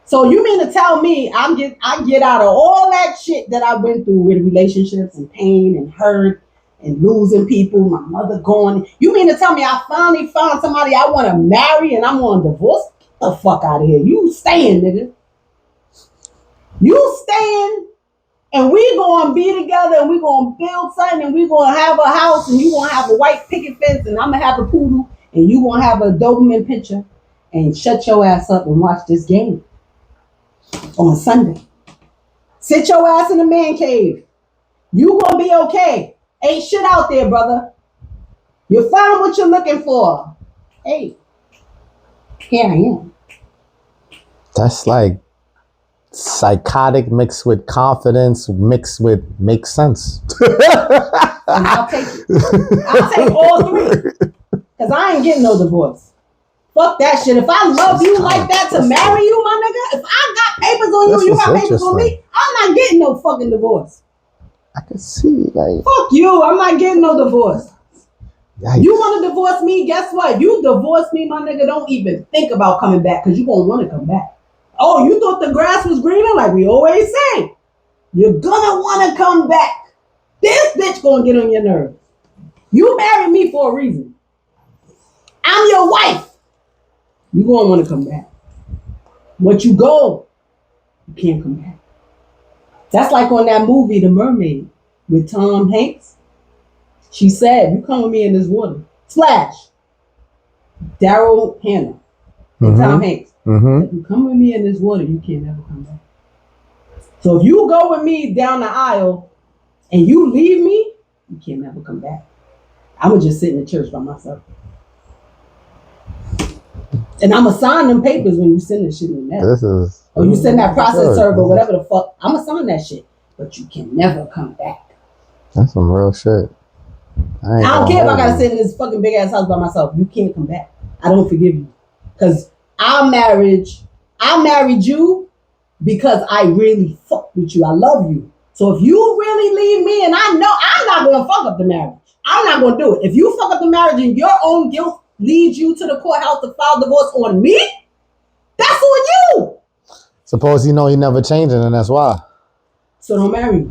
So you mean to tell me I get out of all that shit that I went through with relationships and pain and hurt and losing people, my mother going. You mean to tell me I finally found somebody I want to marry and I'm going to divorce? Get the fuck out of here. You staying, nigga. You staying and we going to be together and we going to build something and we going to have a house and you going to have a white picket fence and I'm going to have a poodle and you going to have a Doberman picture and shut your ass up and watch this game. On Sunday. Sit your ass in the man cave. You gonna be okay. Ain't shit out there, brother. You found what you're looking for. Hey, here I am. That's like psychotic mixed with confidence mixed with makes sense. And I'll take it. I'll take all three. Because I ain't getting no divorce. Fuck that shit. If I love you like that to marry you, my nigga, if I got papers on you, you got papers on me, I'm not getting no fucking divorce. I can see, like... Fuck you. I'm not getting no divorce. Yikes. You want to divorce me? Guess what? You divorce me, my nigga, don't even think about coming back because you going to want to come back. Oh, you thought the grass was greener? Like we always say. You're going to want to come back. This bitch going to get on your nerves. You married me for a reason. I'm your wife. You gonna want to come back. Once you go, you can't come back. That's like on that movie, The Mermaid, with Tom Hanks. She said, you come with me in this water. Splash. Daryl Hannah and Tom Hanks. If you come with me in this water, you can't ever come back. So if you go with me down the aisle and you leave me, you can't ever come back. I'm gonna just sit in the church by myself. And I'm going to sign them papers when you send this shit in the mail. Or you send that process server, whatever the fuck. I'm going to sign that shit. But you can never come back. That's some real shit. I don't care if I got to sit in this fucking big ass house by myself. You can't come back. I don't forgive you. Because I married you because I really fuck with you. I love you. So if you really leave me and I know I'm not going to fuck up the marriage. I'm not going to do it. If you fuck up the marriage and your own guilt leads you to the courthouse to file divorce on me, that's on you. Suppose you know he never changing and that's why. So don't marry me.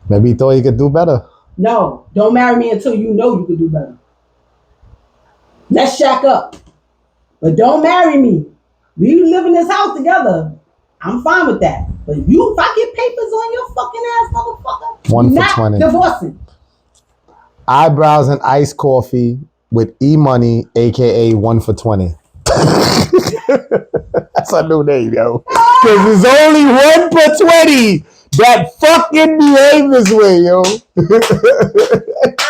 Maybe he thought he could do better. No, don't marry me until you know you could do better. Let's shack up. But don't marry me. We live in this house together. I'm fine with that. But if I get papers on your fucking ass, motherfucker, 1 for not 20. Divorcing. Eyebrows and iced coffee with E-Money, a.k.a. 1 for 20. That's a new name, yo. Because there's only 1 for 20 that fucking behave this way, yo.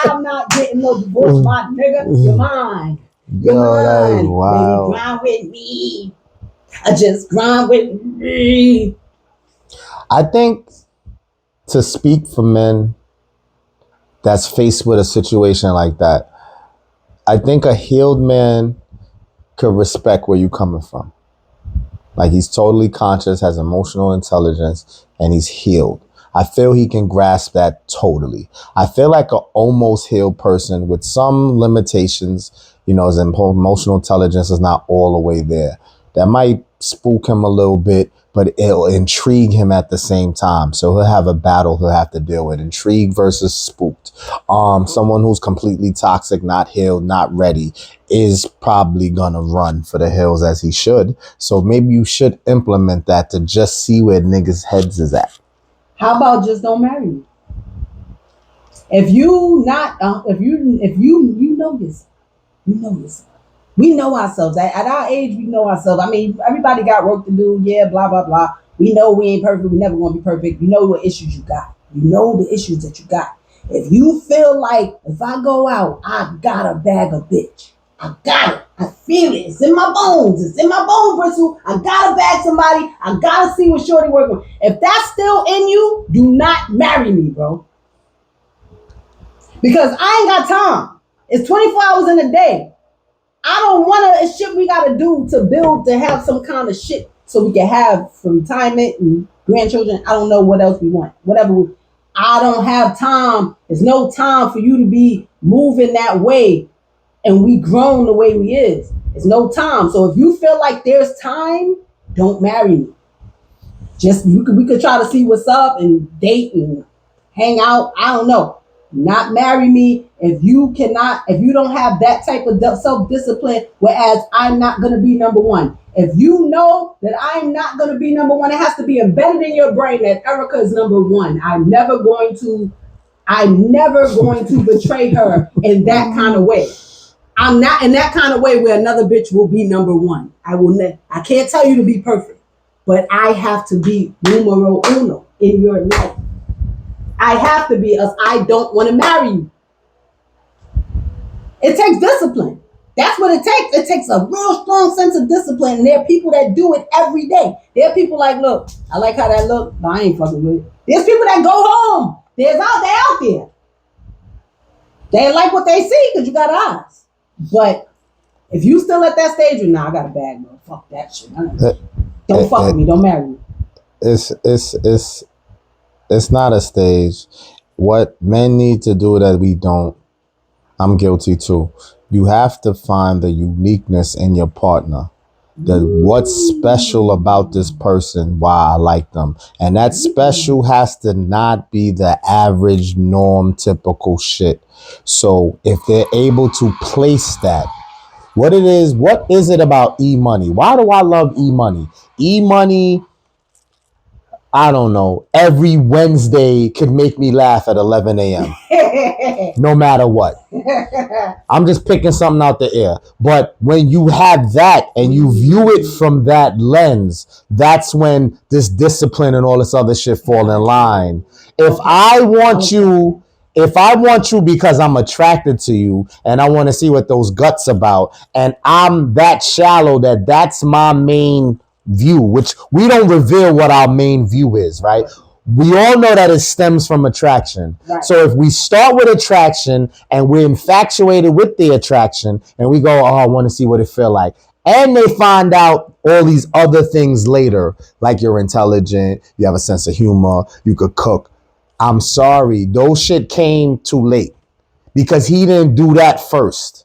I'm not getting no divorce, my nigga. You're mine. You're mine. Wow. Baby, grind with me. I just grind with me. I think to speak for men that's faced with a situation like that, I think a healed man could respect where you're coming from. Like he's totally conscious, has emotional intelligence, and he's healed. I feel he can grasp that totally. I feel like an almost healed person with some limitations, his emotional intelligence is not all the way there. That might spook him a little bit, but it'll intrigue him at the same time. So he'll have a battle he'll have to deal with. Intrigue versus spooked. Someone who's completely toxic, not healed, not ready, is probably gonna run for the hills as he should. So maybe you should implement that to just see where niggas' heads is at. How about just don't marry me? If you know this, you know this. We know ourselves. At our age, we know ourselves. I mean, everybody got work to do. Yeah, blah, blah, blah. We know we ain't perfect. We never going to be perfect. You know what issues you got. You know the issues that you got. If you feel like if I go out, I got a bag of bitch. I got it. I feel it. It's in my bones. It's in my bone bristle. I got to bag somebody. I got to see what shorty working with. If that's still in you, do not marry me, bro. Because I ain't got time. It's 24 hours in a day. I don't want to, it's shit we got to do to build, to have some kind of shit so we can have for retirement and grandchildren. I don't know what else we want. I don't have time. There's no time for you to be moving that way and we grown the way we is. There's no time. So if you feel like there's time, don't marry me. We could try to see what's up and date and hang out. I don't know. Not marry me if you don't have that type of self-discipline, whereas I'm not going to be number one. If you know that I'm not going to be number one, it has to be embedded in your brain that Erica is number one. I'm never going to betray her in that kind of way. I'm not in that kind of way where another bitch will be number one. I can't tell you to be perfect, but I have to be numero uno in your life. I have to be, else I don't want to marry you. It takes discipline. That's what it takes. It takes a real strong sense of discipline. And there are people that do it every day. There are people like, look, I like how that look, but I ain't fucking with it. There's people that go home. They out there. They like what they see because you got eyes. But if you still at that stage, I got a bag, bro. Fuck that shit. Don't fuck with me. Don't marry me. It's not a stage. What men need to do that we don't, I'm guilty too. You have to find the uniqueness in your partner. What's special about this person, why I like them. And that special has to not be the average norm typical shit. So if they're able to place that, what is it about E-Money? Why do I love E-Money? E-Money, I don't know, every Wednesday could make me laugh at 11 a.m. No matter what. I'm just picking something out the air. But when you have that and you view it from that lens, that's when this discipline and all this other shit fall in line. If I want you because I'm attracted to you and I want to see what those guts about, and I'm that shallow that's my main view, which we don't reveal what our main view is, right? We all know that it stems from attraction. Right. So if we start with attraction and we're infatuated with the attraction and we go, I want to see what it feel like. And they find out all these other things later, like you're intelligent, you have a sense of humor, you could cook. I'm sorry, those shit came too late because he didn't do that first.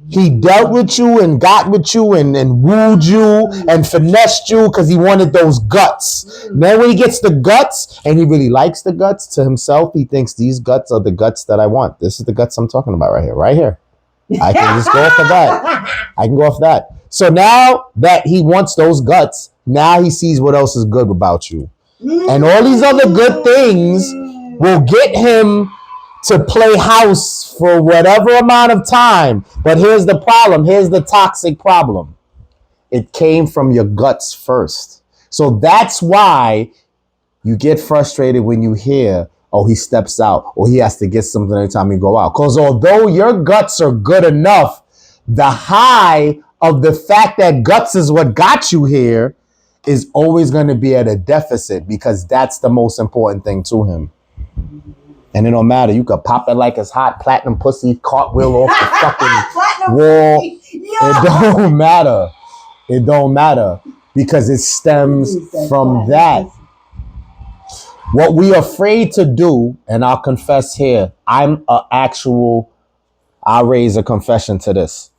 He dealt with you and got with you and wooed you and finessed you because he wanted those guts. Then when he gets the guts and he really likes the guts to himself, he thinks these guts are the guts that I want. This is the guts I'm talking about right here. Right here. I can just go off of that. I can go off that. So now that he wants those guts, now he sees what else is good about you. And all these other good things will get him to play house for whatever amount of time. But here's the problem. Here's the toxic problem. It came from your guts first. So that's why you get frustrated when you hear, oh, he steps out or he has to get something every time you go out. Because although your guts are good enough, the high of the fact that guts is what got you here is always going to be at a deficit because that's the most important thing to him. And it don't matter. You could pop it like it's hot, platinum pussy, cartwheel off the fucking wall. It don't matter. It don't matter because it stems from that. What we are afraid to do, and I'll confess here, I'll raise a confession to this.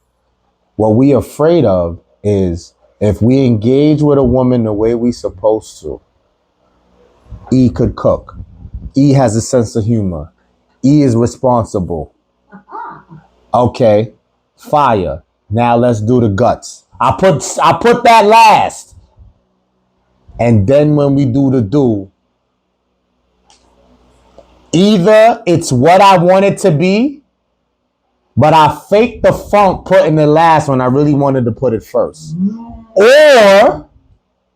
What we are afraid of is If we engage with a woman the way we supposed to, E could cook. E has a sense of humor. E is responsible. Okay, fire. Now let's do the guts. I put that last. And then when we do the do, either it's what I want it to be, but I faked the funk putting it last when I really wanted to put it first. Or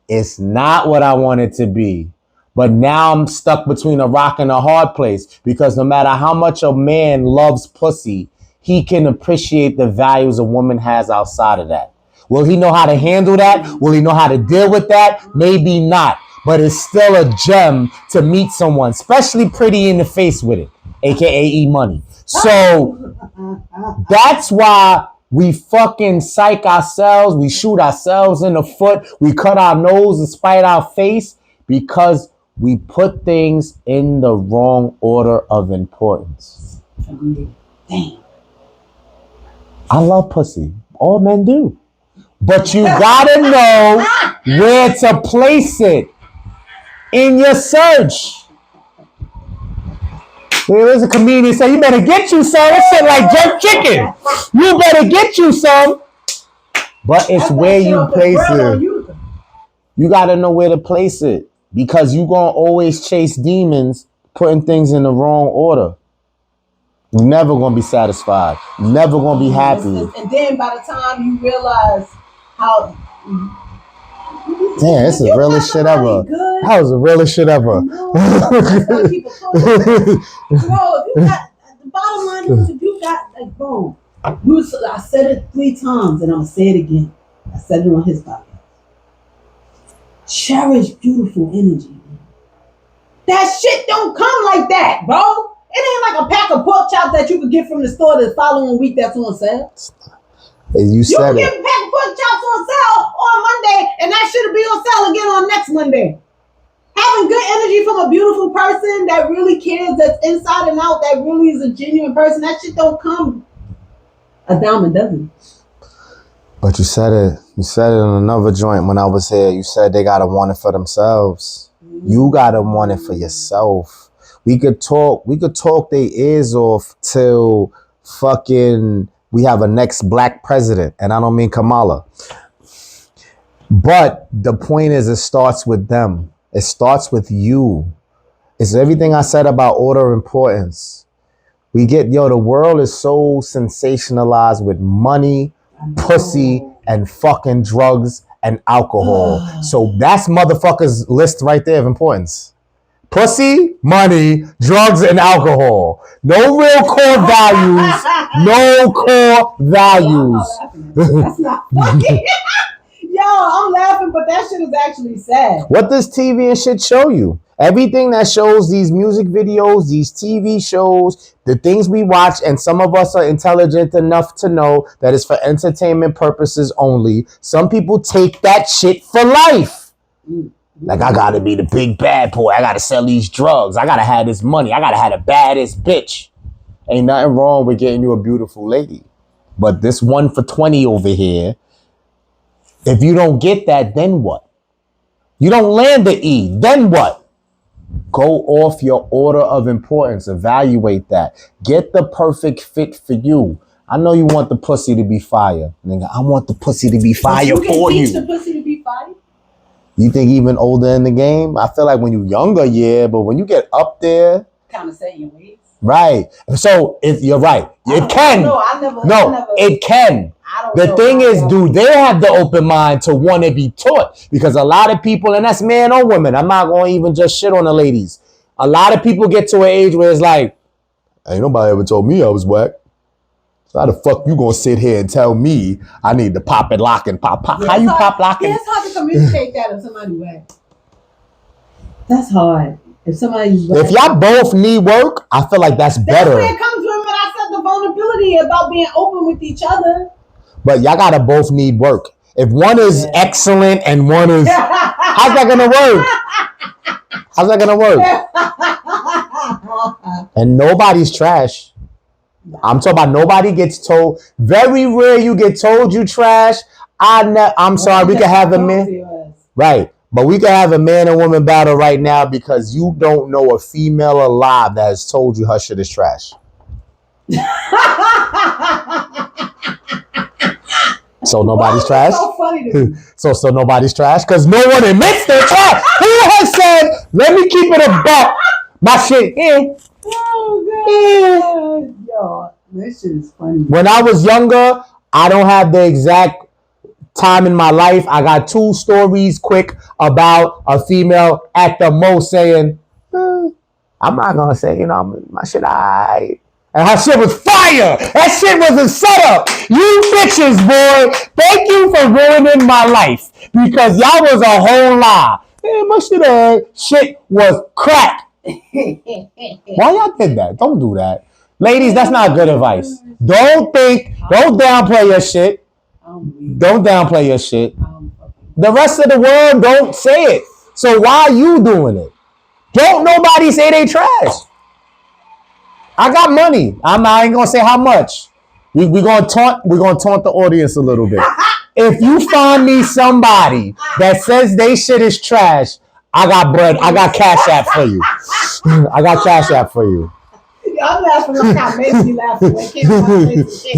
it's not what I want it to be. But now I'm stuck between a rock and a hard place, because no matter how much a man loves pussy, he can appreciate the values a woman has outside of that. Will he know how to handle that? Will he know how to deal with that? Maybe not. But it's still a gem to meet someone, especially pretty in the face with it, aka E-Money. So that's why we fucking psych ourselves. We shoot ourselves in the foot. We cut our nose and spite our face because we put things in the wrong order of importance. Damn. I love pussy. All men do. But you gotta know where to place it in your search. There was a comedian say, "You better get you some." That shit like jerk chicken. You better get you some. But it's where you place it. You gotta know where to place it, because you gonna always chase demons putting things in the wrong order. You're never gonna be satisfied. You're never gonna be happy. And then by the time you realize how... Damn, this is the realest shit ever. That was the realest shit ever. No, that's why people talk about it. Bro, if you got... The bottom line is, if you got... Like, bro, I said it 3 times, and I'm going to say it again. I said it on his podcast. Cherish beautiful energy. That shit don't come like that, bro. It ain't like a pack of pork chops that you could get from the store the following week that's on sale. You said you can get a pack of pork chops on sale on Monday, and that should be on sale again on next Monday. Having good energy from a beautiful person that really cares, that's inside and out, that really is a genuine person, that shit don't come a dime a dozen. But you said it in another joint when I was here. You said they gotta want it for themselves. You gotta want it for yourself. We could talk their ears off till fucking we have a next black president, and I don't mean Kamala. But the point is, it starts with them. It starts with you. It's everything I said about order of importance. The world is so sensationalized with money, pussy, and fucking drugs and alcohol. So that's motherfuckers' list right there of importance. Pussy, money, drugs, and alcohol. No real core values. No core values. That's not funny. Yo, I'm laughing, but that shit is actually sad. What does TV and shit show you? Everything that shows, these music videos, these TV shows, the things we watch, and some of us are intelligent enough to know that it's for entertainment purposes only. Some people take that shit for life. Like, I gotta be the big bad boy. I gotta sell these drugs. I gotta have this money. I gotta have the baddest bitch. Ain't nothing wrong with getting you a beautiful lady. But this 1 for 20 over here, if you don't get that, then what? You don't land the E, then what? Go off your order of importance. Evaluate that. Get the perfect fit for you. I know you want the pussy to be fire. Nigga, I want the pussy to be fire for you. You can teach the pussy to be fire? You think even older in the game? I feel like when you're younger, yeah, but when you get up there... Kind of set your ways. Right. So, you're right. It can. It can. The thing is, do they have the open mind to want to be taught? Because a lot of people, and that's man or woman, I'm not going to even just shit on the ladies. A lot of people get to an age where it's like, ain't nobody ever told me I was whack. So how the fuck you gonna sit here and tell me I need to pop and lock and pop? How you pop, lock, and... It's hard to communicate that if somebody whack. That's hard. If y'all both need work, I feel like that's better. That's where it comes from, but I said the vulnerability about being open with each other. But y'all gotta both need work. If one is excellent and one is... how's that gonna work? How's that gonna work? And nobody's trash. I'm talking about nobody gets told. Very rare you get told you trash. I'm sorry. We can have a man. Right. But we can have a man and woman battle right now because you don't know a female alive that has told you her shit is trash. So nobody's trash. So funny to me. So nobody's trash because no one admits they're trash. Who has said, "Let me keep it a buck"? My shit. Oh god. Yo, this shit is funny. When I was younger, I don't have the exact time in my life. I got 2 stories quick about a female at the most saying, I'm not gonna say, my shit alright. And her shit was fire. That shit was a setup. You bitches, boy, thank you for ruining my life because y'all was a whole lie. Man, my shit was crack. Why y'all did that? Don't do that. Ladies, that's not good advice. Don't downplay your shit. Don't downplay your shit. The rest of the world don't say it. So why are you doing it? Don't nobody say they trash. I got money. I ain't gonna say how much. We're gonna taunt the audience a little bit. If you find me somebody that says they shit is trash, I got bread. I got Cash App for you. I got Cash App for you. I'm laughing like how Macy laughing when Kim says shit.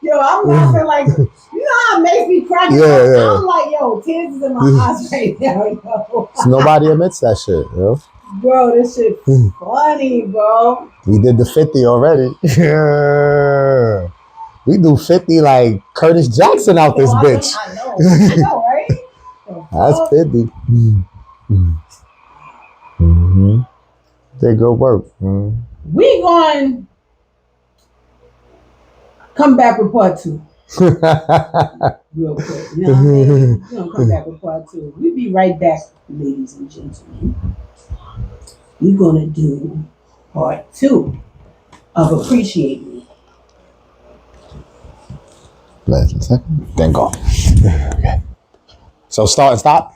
Yo, I'm laughing like, you know how it makes me crack? Yeah. I'm like, yo, tears is in my eyes right now, yo. So nobody admits that shit, yo. Bro, this shit funny, bro. We did the 50 already. Yeah. We do 50 like Curtis Jackson out this bitch. I know, right? That's 50. Mm-hmm. Did good work. Mm-hmm. We going come back with part 2. Real quick. You know what I mean? We're going to come back with part 2. We'll be right back, ladies and gentlemen. We're going to do part 2 of Appreciate Me. Last second. Thank God. Okay. So start and stop.